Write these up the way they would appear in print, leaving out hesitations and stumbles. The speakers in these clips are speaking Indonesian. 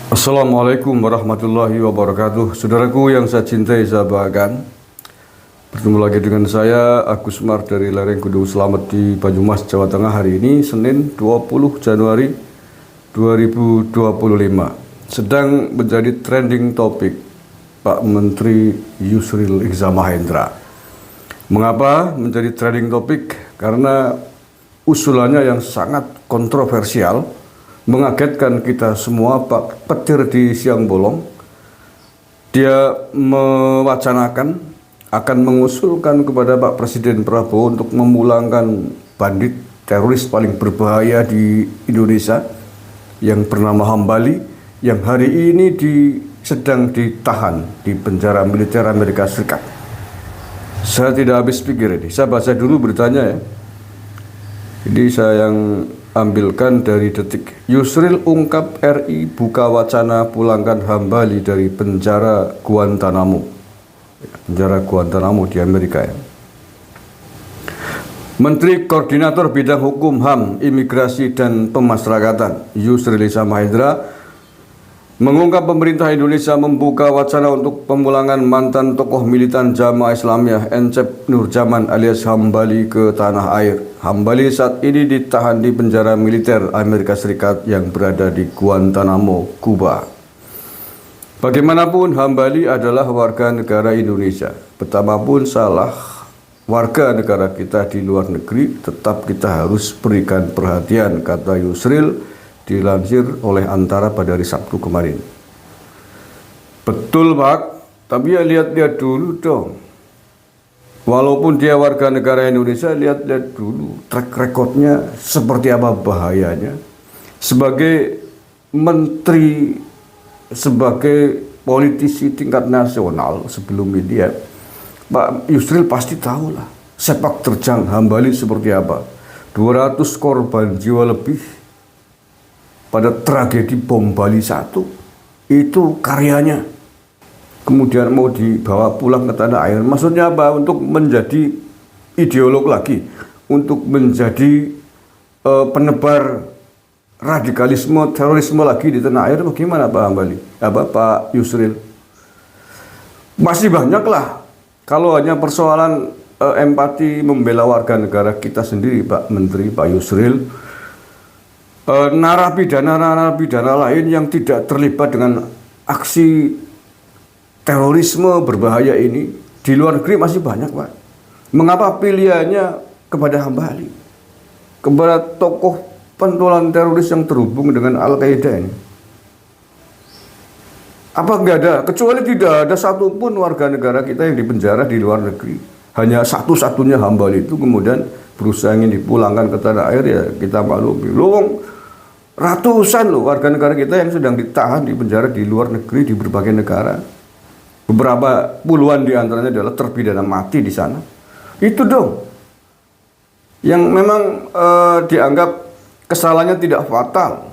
Assalamualaikum warahmatullahi wabarakatuh. Saudaraku yang saya cintai, saya banggakan, bertemu lagi dengan saya Agus Mar dari lereng Gunung Slamet di Banyumas, Jawa Tengah. Hari ini Senin 20 Januari 2025. Sedang menjadi trending topik Pak Menteri Yusril Iza Mahendra. Mengapa menjadi trending topik? Karena usulannya yang sangat kontroversial, mengagetkan kita semua. Pak petir di siang bolong, dia mewacanakan akan mengusulkan kepada Pak Presiden Prabowo untuk memulangkan bandit teroris paling berbahaya di Indonesia yang bernama Hambali, yang hari ini sedang ditahan di penjara militer Amerika Serikat. Saya tidak habis pikir ini. Saya baca dulu beritanya ya. Jadi saya yang ambilkan dari Detik. Yusril ungkap RI buka wacana pulangkan Hambali dari penjara Guantanamo. Penjara Guantanamo di Amerika ya. Menteri Koordinator Bidang Hukum, HAM, Imigrasi dan Pemasyarakatan Yusril Iza Mahendra mengungkap pemerintah Indonesia membuka wacana untuk pemulangan mantan tokoh militan Jamaah Islamiyah Encep Nurjaman alias Hambali ke tanah air. Hambali saat ini ditahan di penjara militer Amerika Serikat yang berada di Guantanamo, Kuba. Bagaimanapun, Hambali adalah warga negara Indonesia. Betapapun salah warga negara kita di luar negeri, tetap kita harus berikan perhatian, kata Yusril, dilansir oleh Antara pada hari Sabtu kemarin. Betul Pak, tapi ya lihat-lihat dulu dong. Walaupun dia warga negara Indonesia, lihat-lihat dulu track recordnya seperti apa bahayanya. Sebagai menteri, sebagai politisi tingkat nasional sebelum ini ya, Pak Yusril pasti tahu lah sepak terjang Hambali seperti apa. 200 korban jiwa lebih pada tragedi bom Bali 1, itu karyanya. Kemudian mau dibawa pulang ke tanah air. Maksudnya apa? Untuk menjadi ideolog lagi, untuk menjadi penebar radikalisme, terorisme lagi di tanah air. Bagaimana Pak Hambali? Pak Yusril? Masih banyak lah. Kalau hanya persoalan empati membela warga negara kita sendiri, Pak Menteri, Pak Yusril, narapidana lain yang tidak terlibat dengan aksi terorisme berbahaya ini di luar negeri masih banyak Pak. Mengapa pilihannya kepada Hambali, kepada tokoh pentolan teroris yang terhubung dengan Al-Qaeda ini? Apa enggak ada? Kecuali tidak ada satupun warga negara kita yang dipenjara di luar negeri. Hanya satu-satunya Hambali itu kemudian berusaha ingin dipulangkan ke tanah air, ya kita maklumi. Ratusan loh warga negara kita yang sedang ditahan di penjara di luar negeri, di berbagai negara. Beberapa puluhan di antaranya adalah terpidana mati di sana. Itu dong yang memang dianggap kesalahannya tidak fatal,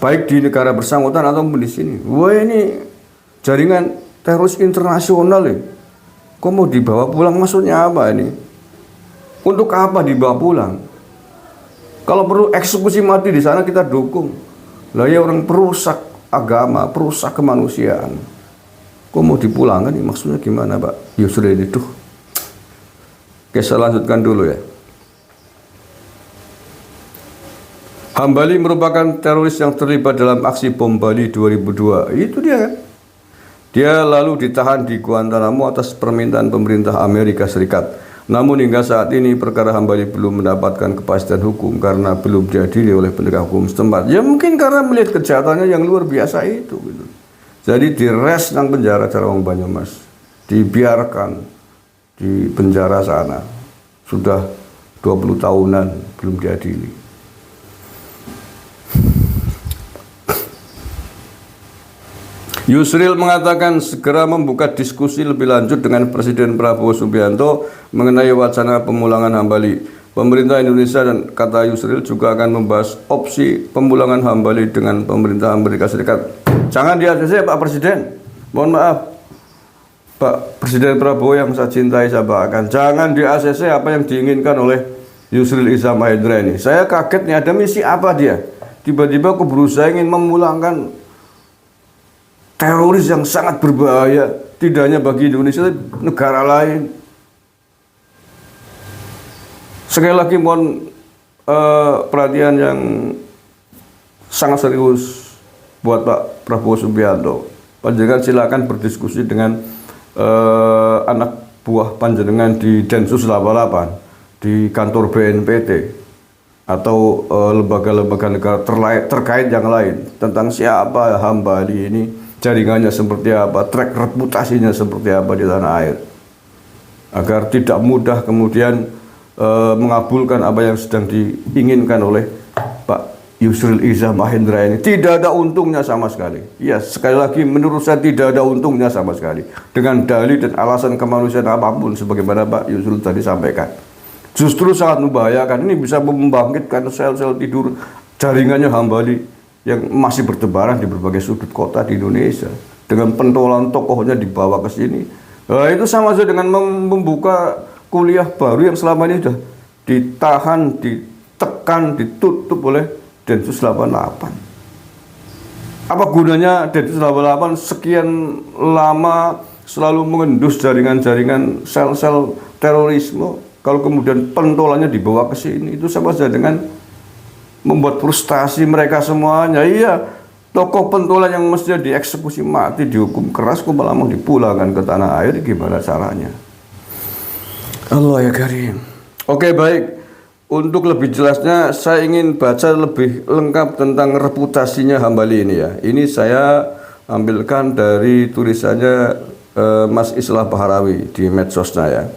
baik di negara bersangkutan ataupun di sini. Wah, ini jaringan teroris internasional ya. Kok mau dibawa pulang? Maksudnya apa ini? Untuk apa dibawa pulang? Kalau perlu eksekusi mati di sana kita dukung. Lah ya, orang perusak agama, perusak kemanusiaan. Kok mau dipulangkan? Maksudnya gimana Pak Yusril itu? Oke, saya lanjutkan dulu ya. Hambali merupakan teroris yang terlibat dalam aksi bom Bali 2002. Itu dia kan? Dia lalu ditahan di Guantanamo atas permintaan pemerintah Amerika Serikat. Namun hingga saat ini perkara Hambali belum mendapatkan kepastian hukum karena belum diadili oleh penegak hukum setempat. Ya mungkin karena melihat kejahatannya yang luar biasa itu gitu. Jadi dires nang penjara Carawang Banyumas, dibiarkan di penjara sana sudah 20 tahunan belum diadili. Yusril mengatakan segera membuka diskusi lebih lanjut dengan Presiden Prabowo Subianto mengenai wacana pemulangan Hambali. Pemerintah Indonesia dan kata Yusril juga akan membahas opsi pemulangan Hambali dengan pemerintah Amerika Serikat. Jangan di ACC Pak Presiden. Mohon maaf Pak Presiden Prabowo yang saya cintai, saya banggakan. Jangan di ACC apa yang diinginkan oleh Yusril Iza Mahendra ini. Saya kaget nih, ada misi apa dia? Tiba-tiba aku berusaha ingin memulangkan teroris yang sangat berbahaya, tidak hanya bagi Indonesia, tapi negara lain. Sekali lagi mohon perhatian yang sangat serius buat Pak Prabowo Subianto. Panjenengan silakan berdiskusi dengan anak buah panjenengan di Densus 88, di kantor BNPT, atau lembaga-lembaga negara terkait yang lain tentang siapa Hambali ini, jaringannya seperti apa, track reputasinya seperti apa di tanah air, agar tidak mudah kemudian mengabulkan apa yang sedang diinginkan oleh Pak Yusril Iza Mahendra ini. Tidak ada untungnya sama sekali. Ya, sekali lagi menurut saya tidak ada untungnya sama sekali. Dengan dalih dan alasan kemanusiaan apapun sebagaimana Pak Yusril tadi sampaikan. Justru sangat membahayakan. Ini bisa membangkitkan sel-sel tidur jaringannya Hambali yang masih bertebaran di berbagai sudut kota di Indonesia. Dengan pentolan tokohnya dibawa ke sini. Nah, itu sama saja dengan membuka kuliah baru yang selama ini sudah ditahan, ditekan, ditutup oleh Densus 88. Apa gunanya Densus 88 sekian lama selalu mengendus jaringan-jaringan sel-sel terorisme kalau kemudian pentolannya dibawa ke sini? Itu sama saja dengan membuat frustasi mereka semuanya. Iya, tokoh pentolan yang mestinya dieksekusi mati, dihukum keras, kok malah mau dipulangkan ke tanah air, gimana caranya? Allah ya Karim. Oke, baik. Untuk lebih jelasnya saya ingin baca lebih lengkap tentang reputasinya Hambali ini ya. Ini saya ambilkan dari tulisannya Mas Islah Baharawi di medsosnya ya.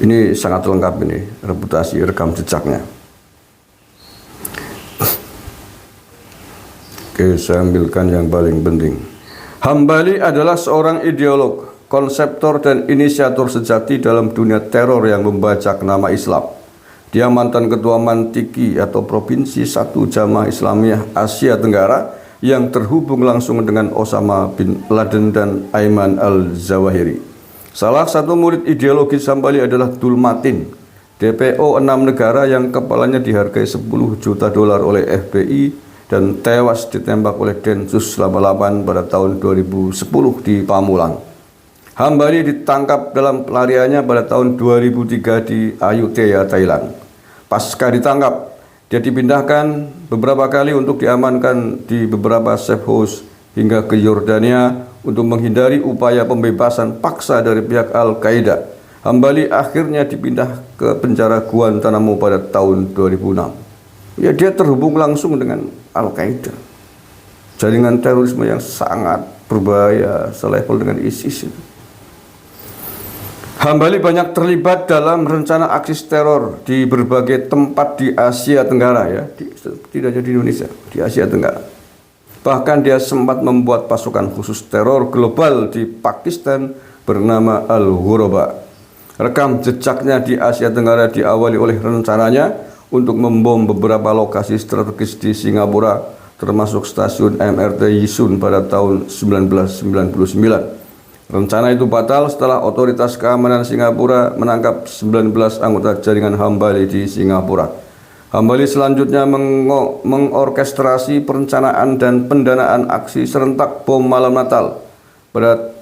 Ini sangat lengkap ini, reputasi rekam jejaknya. Oke, saya ambilkan yang paling penting. Hambali adalah seorang ideolog, konseptor dan inisiator sejati dalam dunia teror yang membajak nama Islam. Dia mantan ketua Mantiki atau Provinsi 1 Jamaah Islamiyah Asia Tenggara yang terhubung langsung dengan Osama bin Laden dan Ayman al-Zawahiri. Salah satu murid ideologis Hambali adalah Dulmatin, DPO 6 negara yang kepalanya dihargai 10 juta dolar oleh FBI dan tewas ditembak oleh Densus 88 pada tahun 2010 di Pamulang. Hambali ditangkap dalam pelariannya pada tahun 2003 di Ayutthaya, Thailand. Pasca ditangkap, dia dipindahkan beberapa kali untuk diamankan di beberapa safe house hingga ke Yordania untuk menghindari upaya pembebasan paksa dari pihak Al-Qaeda. Hambali akhirnya dipindah ke penjara Guantanamo pada tahun 2006. Ya, dia terhubung langsung dengan Al-Qaeda, jaringan terorisme yang sangat berbahaya selevel dengan ISIS. Hambali banyak terlibat dalam rencana aksi teror di berbagai tempat di Asia Tenggara ya, tidak hanya di Indonesia, di Asia Tenggara. Bahkan dia sempat membuat pasukan khusus teror global di Pakistan bernama Al-Ghuraba. Rekam jejaknya di Asia Tenggara diawali oleh rencananya untuk membom beberapa lokasi strategis di Singapura, termasuk stasiun MRT Yisun pada tahun 1999. Rencana itu batal setelah otoritas keamanan Singapura menangkap 19 anggota jaringan Hambali di Singapura. Hambali selanjutnya mengorkestrasi perencanaan dan pendanaan aksi serentak bom malam Natal pada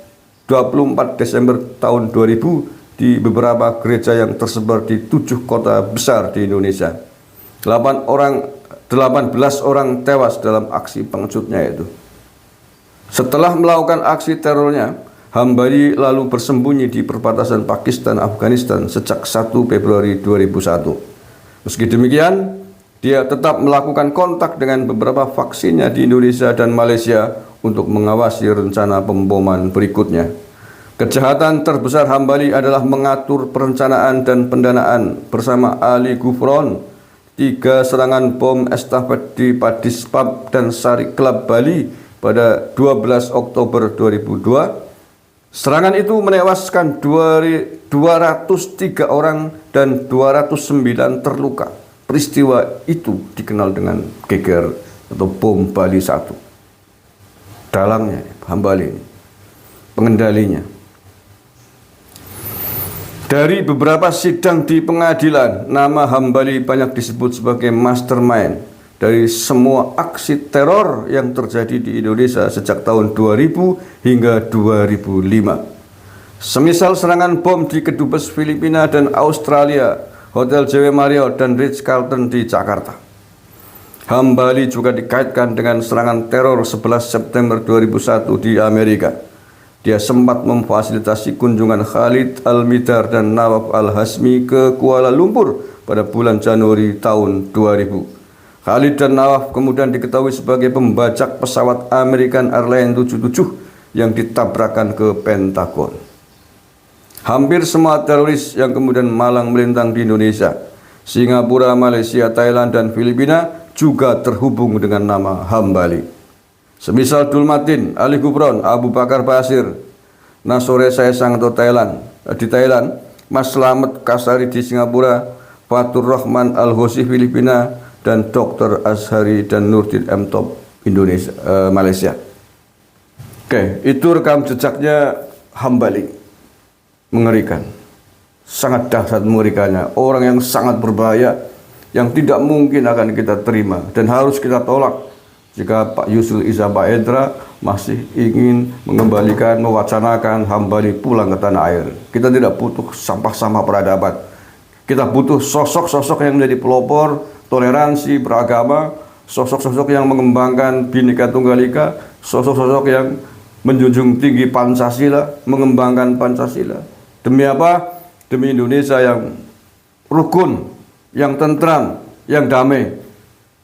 24 Desember tahun 2000 di beberapa gereja yang tersebar di 7 kota besar di Indonesia. 18 orang tewas dalam aksi pengecutnya itu. Setelah melakukan aksi terornya, Hambali lalu bersembunyi di perbatasan Pakistan Afghanistan sejak 1 Februari 2001. Meski demikian, dia tetap melakukan kontak dengan beberapa vaksinnya di Indonesia dan Malaysia untuk mengawasi rencana pemboman berikutnya. Kejahatan terbesar Hambali adalah mengatur perencanaan dan pendanaan bersama Ali Gufron 3 serangan bom estafet di Padispab dan Sari Club Bali pada 12 Oktober 2002. Serangan itu menewaskan 203 orang dan 209 terluka. Peristiwa itu dikenal dengan geger atau bom Bali 1. Dalangnya Hambali, pengendalinya. Dari beberapa sidang di pengadilan, nama Hambali banyak disebut sebagai mastermind, dari semua aksi teror yang terjadi di Indonesia sejak tahun 2000 hingga 2005. Semisal serangan bom di Kedubes Filipina dan Australia, Hotel JW Marriott dan Ritz-Carlton di Jakarta. Hambali juga dikaitkan dengan serangan teror 11 September 2001 di Amerika. Dia sempat memfasilitasi kunjungan Khalid Al-Mihdhar dan Nawaf Al-Hazmi ke Kuala Lumpur pada bulan Januari tahun 2000. Khalid dan Nawaf kemudian diketahui sebagai pembajak pesawat American Airlines 77 yang ditabrakkan ke Pentagon. Hampir semua teroris yang kemudian malang melintang di Indonesia, Singapura, Malaysia, Thailand, dan Filipina juga terhubung dengan nama Hambali. Semisal Dulmatin, Ali Gufron, Abu Bakar Basir, Nasore Saesang di Thailand, Mas Slamet Kasari di Singapura, Fatur Rahman Al-Hosi Filipina, dan Dr. Azhari dan Nurdin M. Top Indonesia, Malaysia. Oke, itu rekam jejaknya Hambali. Mengerikan, sangat dahsyat mengerikannya, orang yang sangat berbahaya, yang tidak mungkin akan kita terima dan harus kita tolak jika Pak Yusril Iza Mahendra masih ingin mengembalikan, mewacanakan Hambali pulang ke tanah air. Kita tidak butuh sampah-sampah peradaban, kita butuh sosok-sosok yang menjadi pelopor toleransi beragama, sosok-sosok yang mengembangkan Bhinneka Tunggal Ika, sosok-sosok yang menjunjung tinggi Pancasila, mengembangkan Pancasila. Demi apa? Demi Indonesia yang rukun, yang tentram, yang damai,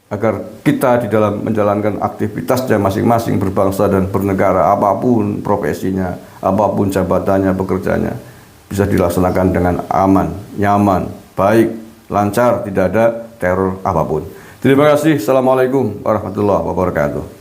agar kita di dalam menjalankan aktivitasnya masing-masing berbangsa dan bernegara, apapun profesinya, apapun jabatannya, pekerjaannya, bisa dilaksanakan dengan aman, nyaman, baik, lancar, tidak ada teror apapun. Terima kasih. Assalamualaikum warahmatullahi wabarakatuh.